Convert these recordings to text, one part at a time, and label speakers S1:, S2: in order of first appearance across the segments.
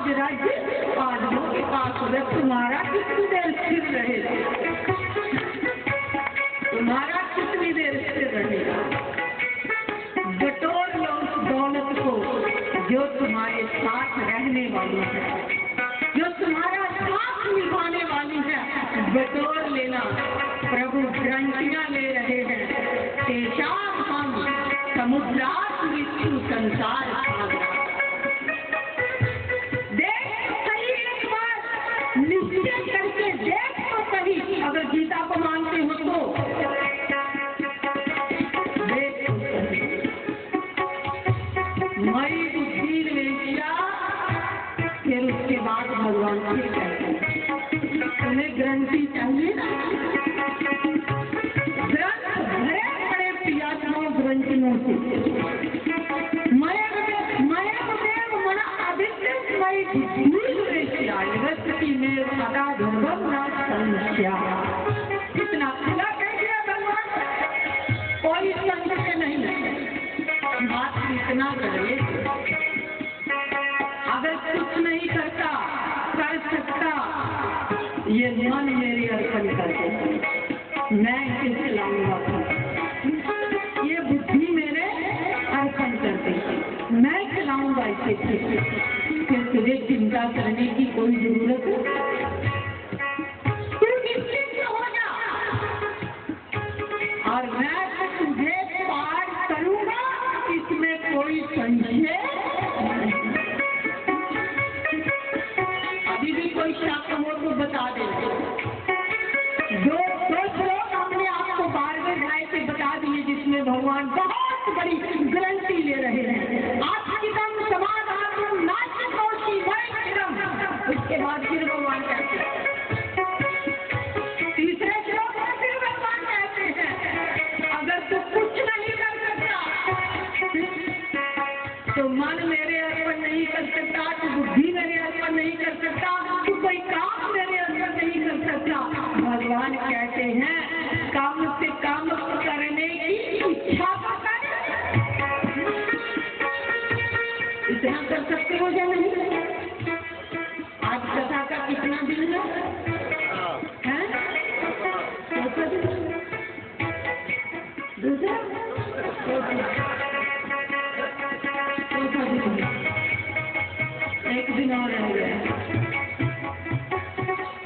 S1: आज राज्य आदमों के पास होगा, तुम्हारा कितनी देर स्थिर रहेगा, तुम्हारा कितनी देर स्थिर रहेगा। बटोर लो उस दौलत को जो तुम्हारे साथ रहने वाली है, जो तुम्हारा साथ निभाने वाली है, बटोर लेना। प्रभु गारंटियां ले रहे हैं, तेजाब हम समुद्रात मृत्यु संसार सागरा। देख तो सही, एक बार निश्चय करके देख तो सही, अगर गीता को मानते हो तो देख तो सही। मई बुद्धि वेश्या, फिर उसके बाद भगवान फिर कहते हैं तुम्हें गारंटी चाहिए ना, ग्रंथ भरे बड़े पियासियों ग्रंथियों से इतना खुला कह दिया भगवान, कोई संशय नहीं। बात इतना करे, अगर कुछ नहीं करता कर सकता, ये मन मेरे अर्पण करते, मैं इसे चलाऊंगा। ये बुद्धि मेरे अर्पण करते, मैं चलाऊंगा इसे। फिर तुझे चिंता करने की कोई जरूरत नहीं, तू निश्चिंत हो जा, और मैं तुझे पार करूंगा, इसमें कोई संशय नहीं। अभी भी कोई शक हो तो बता दे। दो लोग अपने आप को 12वें अध्याय से बता दिए, जिसमें भगवान बहुत बड़ी गारंटी ले रहे हैं। आत्मिकम समाधान नास्तिकोषी वैश्रम। उसके बाद फिर भगवान कहते हैं, तीसरे श्लोक में फिर भगवान कहते हैं, अगर तू कुछ नहीं कर सकता, तो मन मेरे अर्पण नहीं कर सकता, तो बुद्धि मेरे अर्पण नहीं कर सकता, तो कोई काम मेरे अर्पण नहीं कर सकता। भगवान कहते हैं काम से काम करने की इच्छा कर, इतना कर सकते हो या नहीं। आज कथा का कितना दिन है? दूसरा एक दिन और रह गया।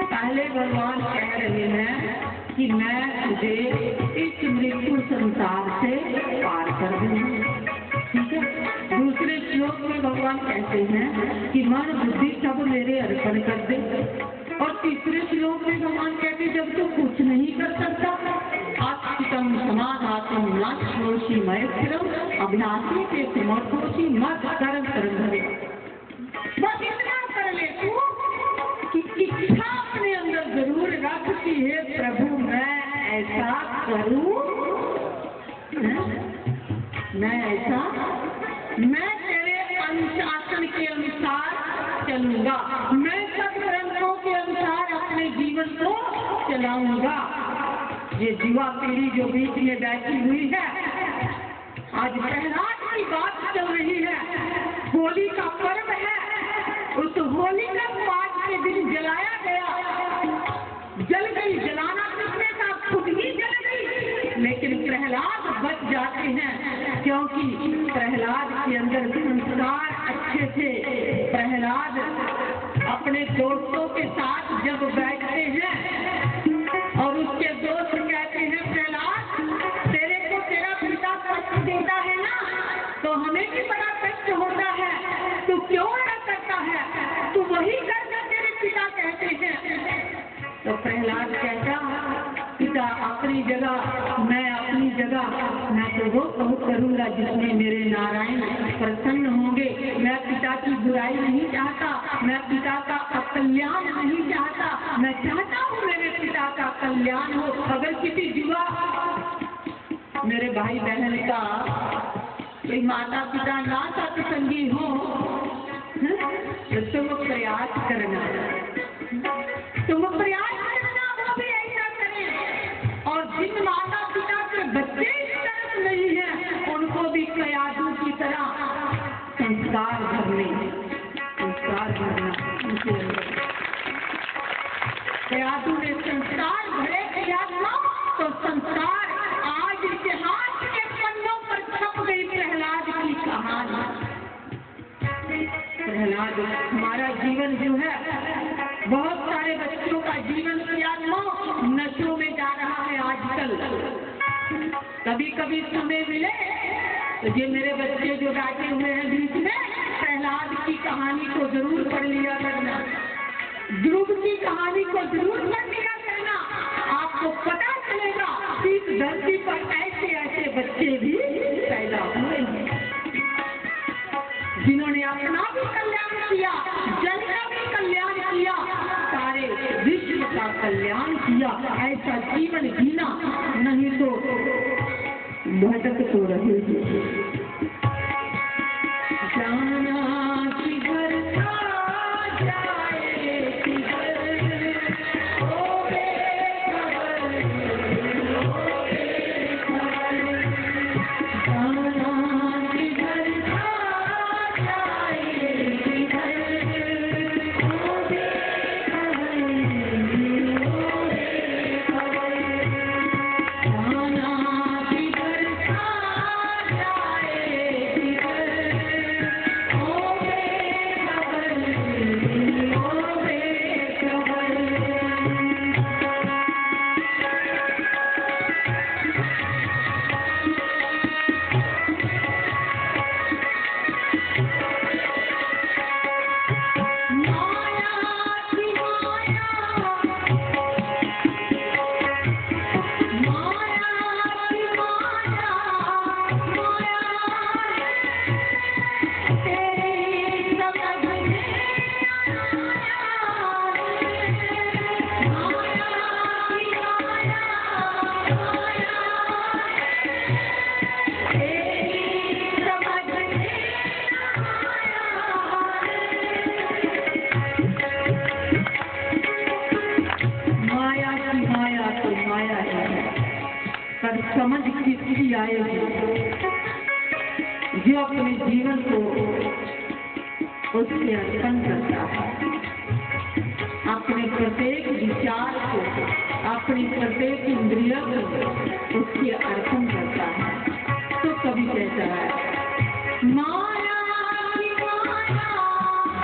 S1: पहले भगवान कह रहे हैं कि मैं तुझे इस मृत्यु संसार से पार कर दूंगा, ठीक है। दूसरे श्लोक में भगवान कहते हैं कि मन बुद्धि सब मेरे अर्पण कर दे, और तीसरे श्लोक में भगवान कहते हैं जब तू कुछ नहीं कर सकता, आत्मिकम समाधातुम न शोषी मैत्रम अभ्यासी के समर्थोषी मत कर्म करंधरे। बस इतना कर ले तू कि इच्छा अपने अंदर जरूर रख कि हे प्रभु मैं ऐसा करूं, मैं तेरे अनुशासन के अनुसार चलूंगा, मैं सब ग्रंथों के अनुसार अपने जीवन को चलाऊंगा। ये युवा पीढ़ी जो बीच में बैठी हुई है, आज प्रहलाद की बात चल रही है, होली का पर्व है, उस होली का आज के दिन जलाया गया, जल गई, जलाना किसने था, खुद ही जल गई, लेकिन प्रहलाद बच जाते हैं क्योंकि प्रहलाद के अंदर संस्कार अच्छे थे। प्रहलाद अपने दोस्तों के साथ जब बैठते हैं और उसके दोस्त कहते हैं प्रहलाद तेरे को तेरा पिता कष्ट देता है ना, तो हमें भी बड़ा कष्ट होता है, तू क्यों ऐसा करता है, तू वही करना तेरे पिता कहते हैं। तो प्रहलाद कहता पिता अपनी जगह, मैं अपनी जगह, मैं तो वो करूंगा जिसमें मेरे नारायण प्रसन्न होंगे। मैं पिता की बुराई नहीं चाहता, मैं पिता का अकल्याण नहीं चाहता, मैं चाहता हूँ मेरे पिता का कल्याण हो। अगर किसी युवा मेरे भाई बहन का कोई माता पिता ना सत्संगी हो तो तुम प्रयास करना, तुम प्रयास करना वो भी ऐसा करें। और जिन माता पिता के बच्चे इस तरफ नहीं है उनको भी कयादू की तरह संस्कार भरने प्रयादु ने संस्कार भरे किया था तो संस्कार आज इतिहास के पन्नों पर छप गई प्रहलाद की कहानी। प्रहलाद हमारा जीवन जो है, बहुत सारे बच्चों का जीवन नशों में जा रहा है आजकल। कभी कभी समय मिले तो ये मेरे बच्चे जो बैठे हुए हैं बीच में, प्रहलाद की कहानी को जरूर पढ़ लिया करना, ध्रुव की कहानी को जरूर पढ़ लिया करना। आपको पता चलेगा कि इस धरती पर ऐसे ऐसे बच्चे भी पैदा हुए हैं जिन्होंने अपना भी कल्याण किया, जन का भी कल्याण किया, सारे विश्व का कल्याण किया। ऐसा जीवन जीना, नहीं तो भटक तो रहेगी। जाना किधर था जाए किधर, ओ बेखबर, जाना किधर था जाए किधर, ओ बेखबर, जाना किधर था जाए किधर, ओ बेखबर, ओ बेखबर। माया की माया, माया की माया, माया तेरी समझ में आया है। माया की माया, माया तेरी समझ में माया की माया तो माया है, पर समझ किसकी आएगी जो अपने जीवन को उसके अर्पण करता है, अपने प्रत्येक विचार को, अपनी प्रत्येक इंद्रिय को उसके अर्पण करता है। तो कभी कहता है माया की माया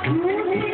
S1: मुझे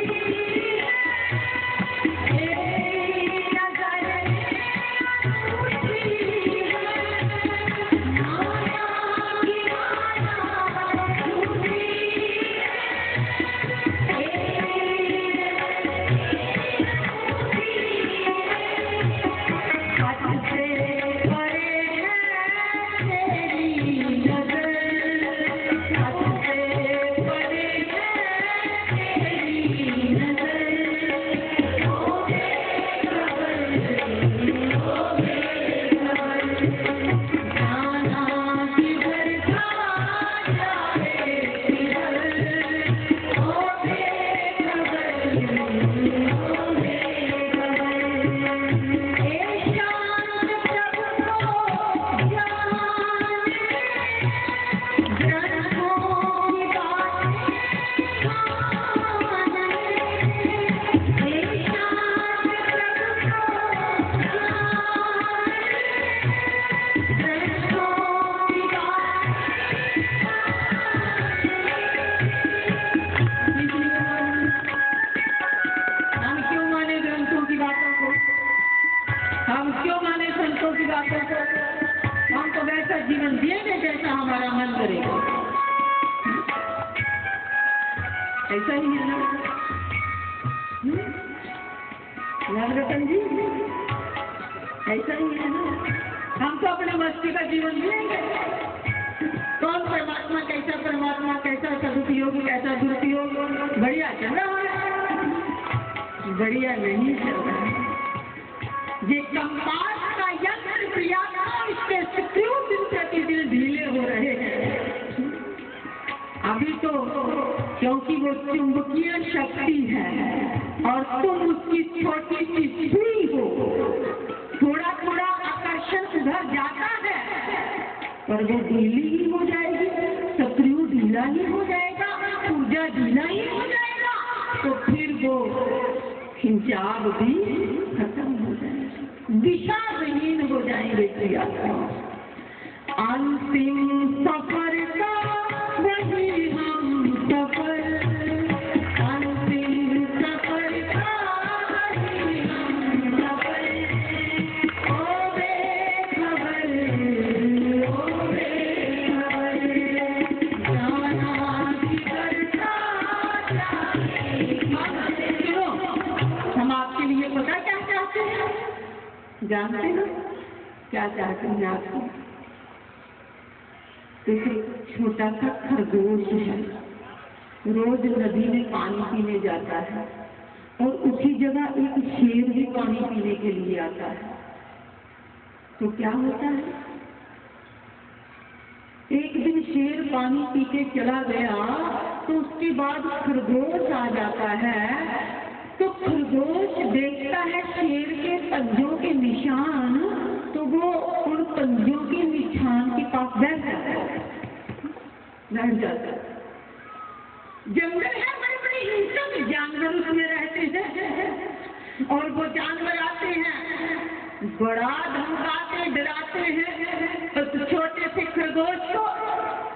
S1: हम क्यों माने संतों की बातों को? हम तो वैसा जीवन जिएंगे जैसा हमारा मन करेगा। ऐसा ही है ना रतन जी, ऐसा ही है ना। हम तो अपने मस्ती का जीवन जिएंगे। कौन परमात्मा कैसा परमात्मा, कैसा सदुपयोग, कैसा दुरुपयोग, बढ़िया चल रहा है, बढ़िया नहीं चल रहा है। ये कंपास का यंत्र प्रियात्मा, इसके स्क्रू दिन प्रतिदिन ढीले हो रहे हैं। अभी तो क्योंकि वो चुंबकीय शक्ति है और तुम उसकी छोटी सी सुई हो, थोड़ा थोड़ा आकर्षण उधर जाता है, पर वो ढीली ही हो जाएगी, स्क्रू ढीला ही हो जाएगा, ऊर्जा ढीला ही हो जाएगा, तो फिर वो हिजाब भी खत्म हो जाएंगे, दिशा विहीन हो जाएंगे प्रियात्मा। अंतिम सफर का वही हम सफर, अंतिम सफर का वही हम सफर। ओ बेखबर, ओ बेखबर, जाना किधर था जाने। सुनो, हम आपके लिए पता क्या चाहते हैं? जानते हो क्या चाहते हैं आपको? एक छोटा सा खरगोश है, रोज नदी में पानी पीने जाता है और उसी जगह एक शेर भी पानी पीने के लिए आता है। तो क्या होता है, एक दिन शेर पानी पी के चला गया तो उसके बाद खरगोश आ जाता है। तो खरगोश देखता है शेर के पंजों के निशान, तो वो उन पंजों के निशान के पास बैठ जाता है, बैठ जाता है। जंगल है, बड़े बड़े हिंसक जानवर उसमें रहते हैं और वो जानवर आते हैं, बड़ा धमकाते डराते हैं उस छोटे से खरगोश को।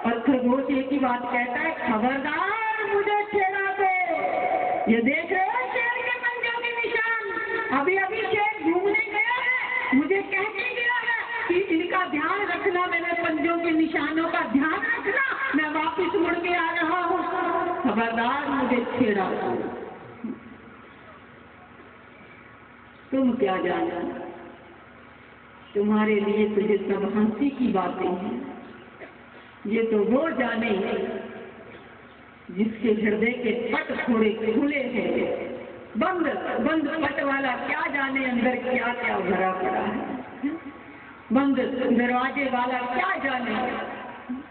S1: और खरगोश एक ही बात कहता है, खबरदार मुझे छेड़ा दे। ये देख रहे हो शेर के पंजों के निशान? अभी अभी शेर घूमने गया है, मुझे कह के गया है कि इनका ध्यान रखना, मेरे पंजों के निशानों का ध्यान रखना, मैं वापस मुड़ के आ रहा हूँ, खबरदार मुझे छेड़ा दो। तुम क्या जाना, तुम्हारे लिए तो ये सब हंसी की बातें हैं। ये तो वो जाने जिसके हृदय के पट थोड़े खुले हैं, बंद बंद पट वाला क्या जाने अंदर क्या क्या भरा पड़ा है। बंद दरवाजे वाला क्या जाने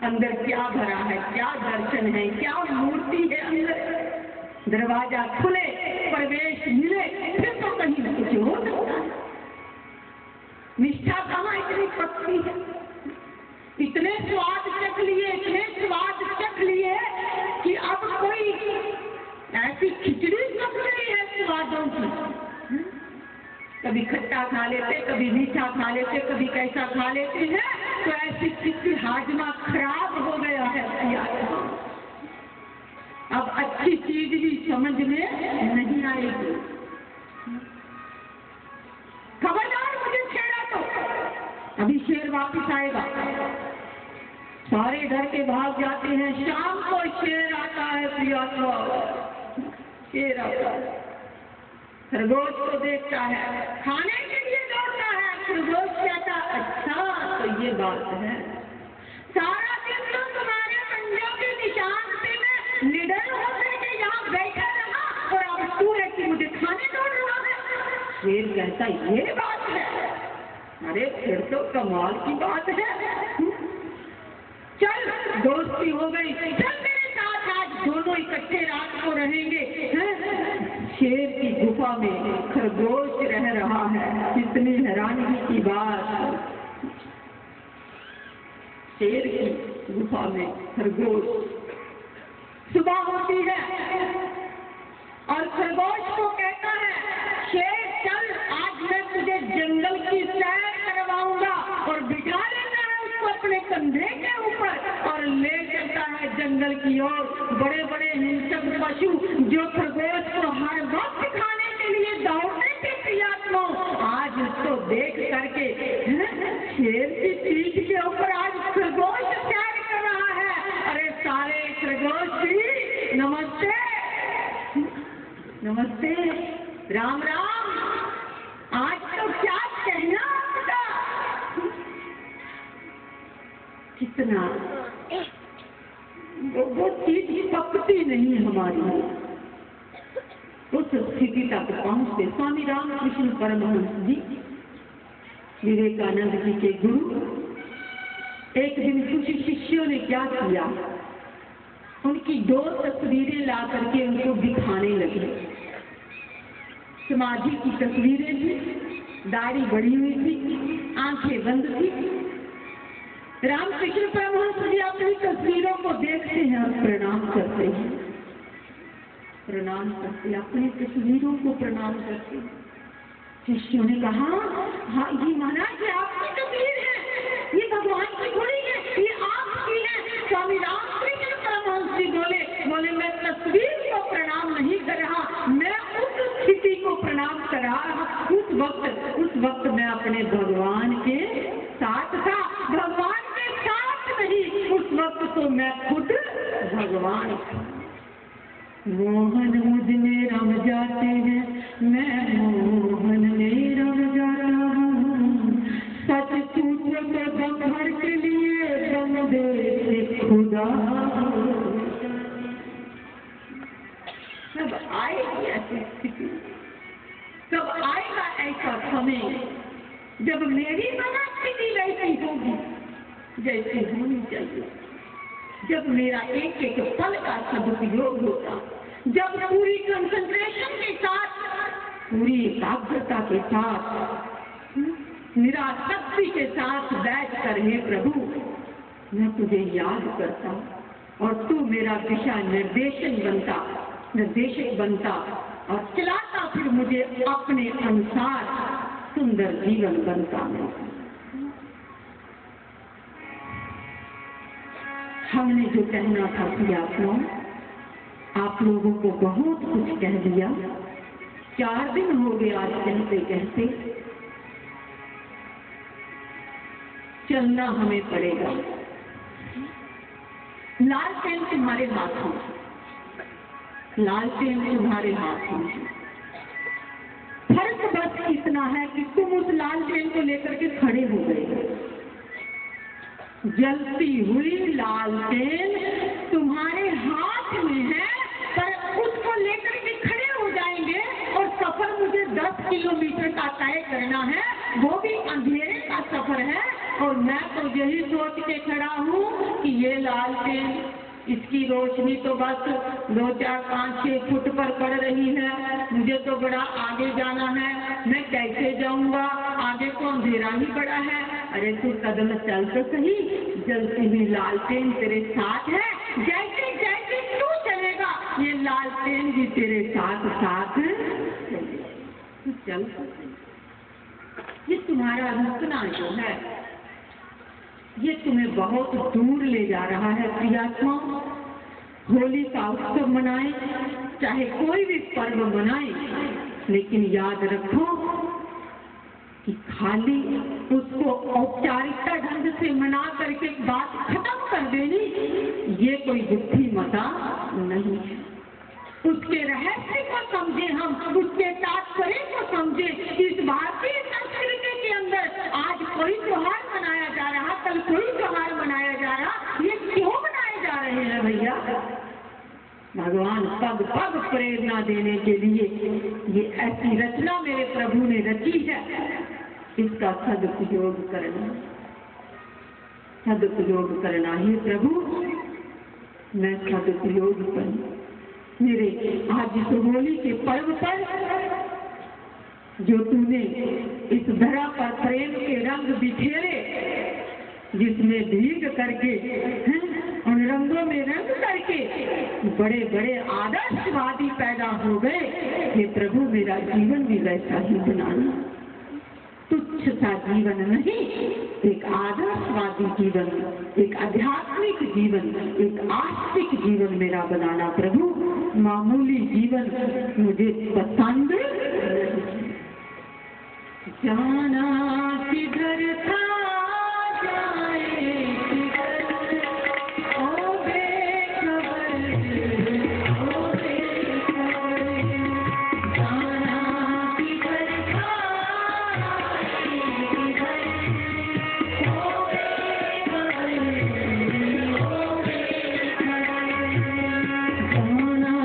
S1: अंदर क्या भरा है, क्या दर्शन है, क्या मूर्ति है अंदर। दरवाजा खुले, प्रवेश मिले, फिर तो कहीं न कुछ हो सकता है। निष्ठा कहाँ इतनी पक्की है? इतने स्वाद चख लिए, इतने स्वाद चख लिए कि अब कोई ऐसी खिचड़ी पक रही है स्वादों की। कभी खट्टा खा लेते, कभी मीठा खा लेते, कभी कैसा खा लेते हैं, तो ऐसी किसी हाजमा खराब हो गया है। अब अच्छी चीज भी समझ में नहीं आएगी। खबरदार मुझे छेड़ा तो अभी शेर वापस आएगा। सारे डर के भाग जाते हैं। शाम को शेर आता है, प्रियात्मा शेर आता है, खरगोश को देखता है, खाने के लिए दौड़ता है। खरगोश कहता, अच्छा तो ये बात है, सारा दिन तो तुम्हारे पंजों के निशान से मैं निडर होकर के यहाँ बैठा रहा और अब तू है कि मुझे खाने दौड़ रहा है। शेर कहता, ये बात है, अरे फिर तो कमाल की बात है। चल दोस्ती हो गई, चल मेरे साथ आज दोनों इकट्ठे रात को रहेंगे। शेर की गुफा में खरगोश रह रहा है। कितनी हैरानी की बात, शेर की गुफा में खरगोश। सुबह होती है और खरगोश को कहता है, शेर चल आज मैं तुझे जंगल की सैर करवाऊंगा। और बिठा लेता है उसको अपने कंधे के ऊपर और ले चलता है जंगल की ओर। बड़े बड़े हिंसक पशु जो खरगोश को हर वक्त खाने के लिए दौड़ते थे, प्रियात्मा आज उसको देख करके शेर की पीठ के ऊपर आज खरगोश सैर कर रहा है। अरे सारे खरगोश भी नमस्ते नमस्ते, राम राम, आज तो क्या कहना आपका। कितना वो चीज पकती नहीं हमारी। उस स्थिति तक पहुंचते स्वामी रामकृष्ण परमहंस जी, विवेकानंद जी के गुरु, एक दिन कुछ शिष्यों ने क्या किया, उनकी 2 तस्वीरें ला करके उनको दिखाने लगे। समाधि की तस्वीरें थी, दाढ़ी बढ़ी हुई थी, आंखें बंद थी। रामकृष्ण परमहंस जी अपनी तस्वीरों को देखते हैं और प्रणाम करते हैं। प्रणाम करते, अपनी तस्वीरों को प्रणाम करते। शिष्यों ने कहा, हाँ ये महाराज ये आपकी तस्वीर है, ये भगवान की थोड़ी है, ये आपकी है। स्वामी रामकृष्ण परमहंस जी बोले मैं तस्वीर को प्रणाम नहीं कर रहा, मैं उस स्थिति को प्रणाम कर रहा। उस वक्त मैं अपने भगवान के साथ था, भगवान के साथ नहीं, उस वक्त तो मैं खुद भगवान था। मोहन मुझ में रम जाते हैं, मैं मोहन में रम जाता हूँ। सच पूछो तो दम भर के लिए दम दे खुदा। कब आएगी ऐसी स्थिति, कब आएगा ऐसा समय जब मेरी मनस्थिति वैसी होगी जैसी होनी चाहिए, जब मेरा एक एक पल का सदुपयोग होगा, जब पूरी कंसंट्रेशन के साथ, पूरी एकाग्रता के साथ, निरासक्ति के साथ बैठ कर हे प्रभु मैं तुझे याद करता और तू मेरा दिशा निर्देशक बनता और चलाता फिर मुझे अपने अनुसार सुंदर जीवन बनता। हमने जो कहना था प्रियात्माओं, आप लोगों को बहुत कुछ कह दिया। 4 दिन हो गए आज कहते कहते, चलना हमें पड़ेगा। लालटेन तुम्हारे हाथों, लालटेन तुम्हारे हाथों। फर्क बस इतना है कि तुम उस लालटेन को लेकर के खड़े हो गए। जलती हुई लालटेन तुम्हारे हाथ में है, पर उसको लेकर के खड़े हो जाएंगे और सफर मुझे 10 किलोमीटर का तय करना है, वो भी अंधेरे का सफर है। और मैं तो यही सोच के खड़ा हूँ कि ये लालटेन, इसकी रोशनी तो बस 2, 4, 5, 6 फुट पर पड़ रही है, मुझे तो बड़ा आगे जाना है, मैं कैसे जाऊंगा, आगे तो अंधेरा ही पड़ा है। अरे तू कदम चल तो सही, जलती हुई लालटेन तेरे साथ है, जैसे जैसे तू चलेगा ये लालटेन भी तेरे साथ साथ तू चल सकती। ये तुम्हारा रुकना जो है ये तुम्हें बहुत दूर ले जा रहा है प्रियात्मा। होली का उत्सव मनाए, चाहे कोई भी पर्व मनाए, लेकिन याद रखो कि खाली उसको औपचारिकता ढंग से मना करके बात खत्म कर देनी ये कोई बुद्धिमता नहीं है। उसके रहस्य को समझे, हम उसके तात्पर्य को समझे। इस भारतीय संस्कृति के अंदर आज कोई त्योहार मनाया जा रहा, कल कोई त्योहार मनाया जा रहा, ये क्यों मनाए जा रहे हैं भैया? भगवान पग पग प्रेरणा देने के लिए ये ऐसी रचना मेरे प्रभु ने रची है, इसका सदुपयोग करना ही प्रभु मैं सदुपयोग करूं। मेरे आज इस होली के पर्व पर जो तूने इस धरा पर प्रेम के रंग बिखेरे, जिसमें भीग करके उन रंगों में रंग करके बड़े बड़े आदर्शवादी पैदा हो गए, हे प्रभु मेरा जीवन भी वैसा ही बनाना। तुच्छ सा जीवन नहीं, एक आदर्शवादी जीवन, एक आध्यात्मिक जीवन, एक आस्तिक जीवन मेरा बनाना प्रभु। मामूली जीवन मुझे पसंद नहीं। जाना किधर था जाए किधर, ओ बेखबर ओ बेखबर, जाना किधर था जाए किधर, ओ बेखबर ओ बेखबर, जाना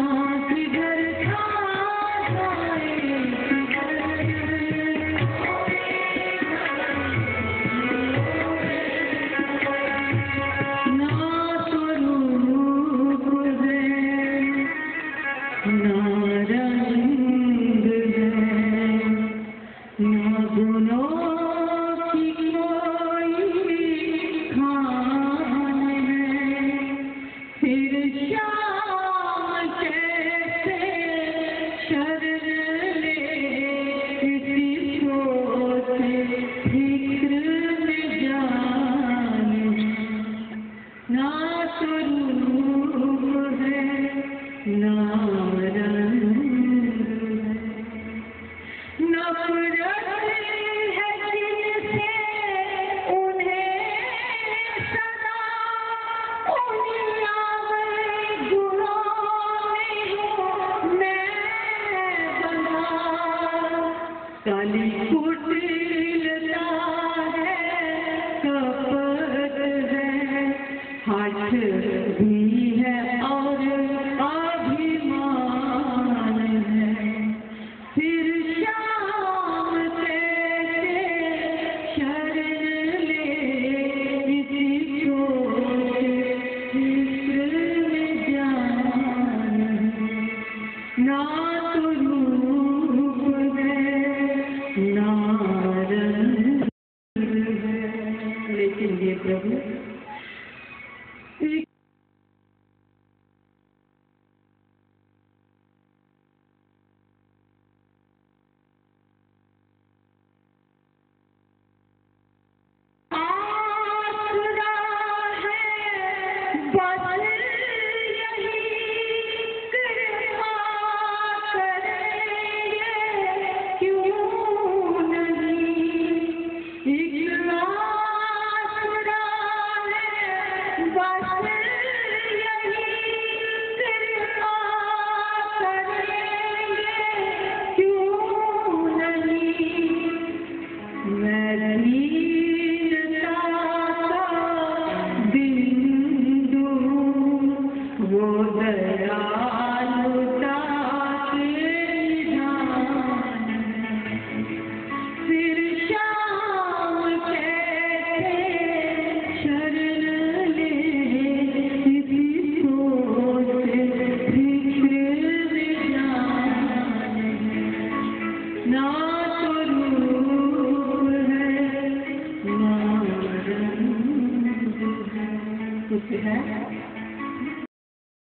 S1: किधर था जाए किधर। काली कुटिलता है, कपट है, हाथ भी है और अभिमान है। फिर शाम तेरे शरण ले, इसी सोच फिक्र में जान है। ना तो रूप है ना रंग है, लेकिन ये प्रभु एक आसरा है, बस यही कृपा करेंगे, क्यों नहीं। एक आसरा है, बस यही कृपा करेंगे, क्यों नहीं। मैं वीरता का बिंदु, वो दयालुता के निधान। फिर शाम कैसे शरण ले, इसी सोच फिक्र में जान। ना तो रूप है ना रंग है, कुछ है